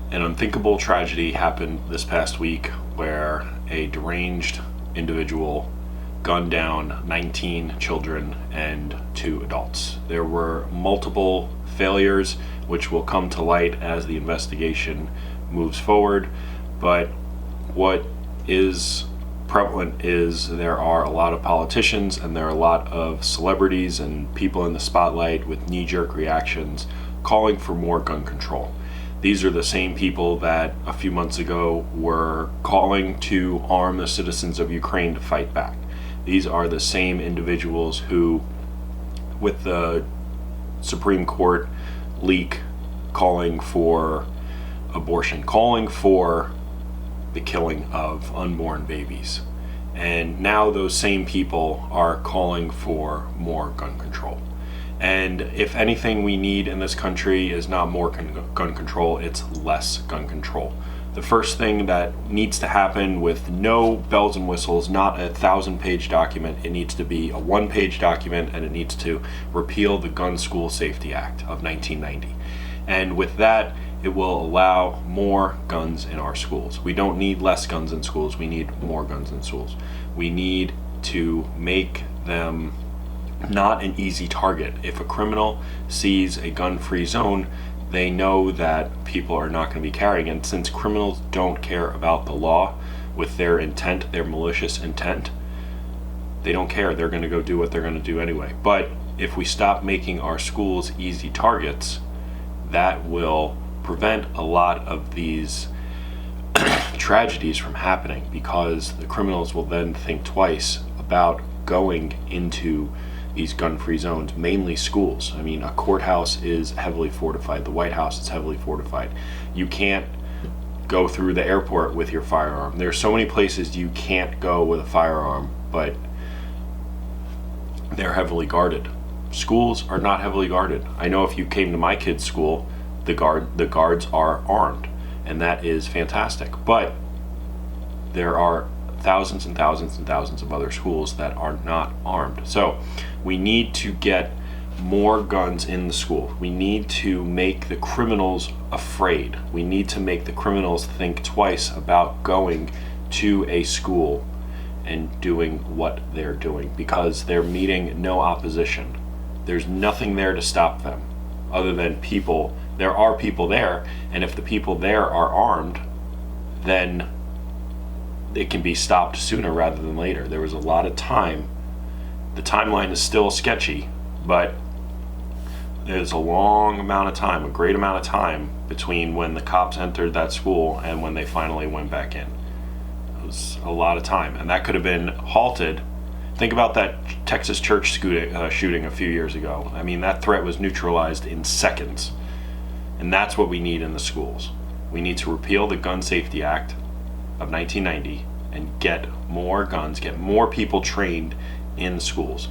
An unthinkable tragedy happened this past week where a deranged individual gunned down 19 children and 2 adults. There were multiple failures which will come to light as the investigation moves forward, but what is prevalent is there are a lot of politicians and there are a lot of celebrities and people in the spotlight with knee-jerk reactions calling for more gun control. These are the same people that a few months ago were calling to arm the citizens of Ukraine to fight back. These are the same individuals who, with the Supreme Court leak calling for abortion, calling for the killing of unborn babies. And now those same people are calling for more gun control. And if anything we need in this country is not more gun control, it's less gun control. The first thing that needs to happen, with no bells and whistles, not a 1,000-page document, it needs to be a 1-page document, and it needs to repeal the Gun School Safety Act of 1990. And with that, it will allow more guns in our schools. We don't need less guns in schools, we need more guns in schools. We need to make them not an easy target. If a criminal sees a gun-free zone, they know that people are not going to be carrying. And since criminals don't care about the law with their intent, their malicious intent, they don't care. They're going to go do what they're going to do anyway. But if we stop making our schools easy targets, that will prevent a lot of these tragedies from happening, because the criminals will then think twice about going into these gun-free zones, mainly schools. I mean, a courthouse is heavily fortified. The White House is heavily fortified. You can't go through the airport with your firearm. There's so many places you can't go with a firearm, but they're heavily guarded. Schools are not heavily guarded. I know if you came to my kid's school, the guards are armed, and that is fantastic. But there are thousands and thousands and thousands of other schools that are not armed. So we need to get more guns in the school. We need to make the criminals afraid. We need to make the criminals think twice about going to a school and doing what they're doing, because they're meeting no opposition. There's nothing there to stop them other than people. There are people there, and if the people there are armed, then it can be stopped sooner rather than later. There was a lot of time. The timeline is still sketchy, but there's a long amount of time, a great amount of time, between when the cops entered that school and when they finally went back in. It was a lot of time, and that could have been halted. Think about that Texas church shooting a few years ago. I mean, that threat was neutralized in seconds, and that's what we need in the schools. We need to repeal the Gun Safety Act of 1990 and get more guns, get more people trained in schools.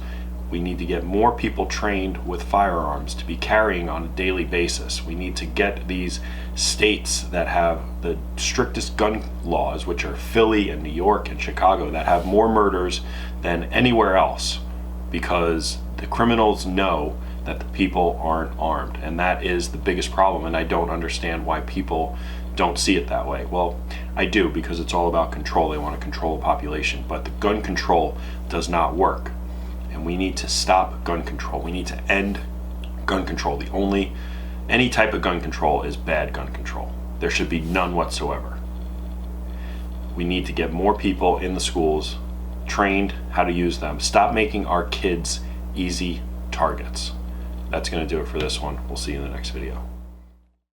We need to get more people trained with firearms to be carrying on a daily basis. We need to get these states that have the strictest gun laws, which are Philly and New York and Chicago, that have more murders than anywhere else, because the criminals know that the people aren't armed, and that is the biggest problem. And I don't understand why people don't see it that way. Well, I do, because it's all about control. They want to control the population, but the gun control does not work, and we need to stop gun control. We need to end gun control. Any type of gun control is bad gun control. There should be none whatsoever. We need to get more people in the schools trained how to use them. Stop making our kids easy targets. That's going to do it for this one. We'll see you in the next video.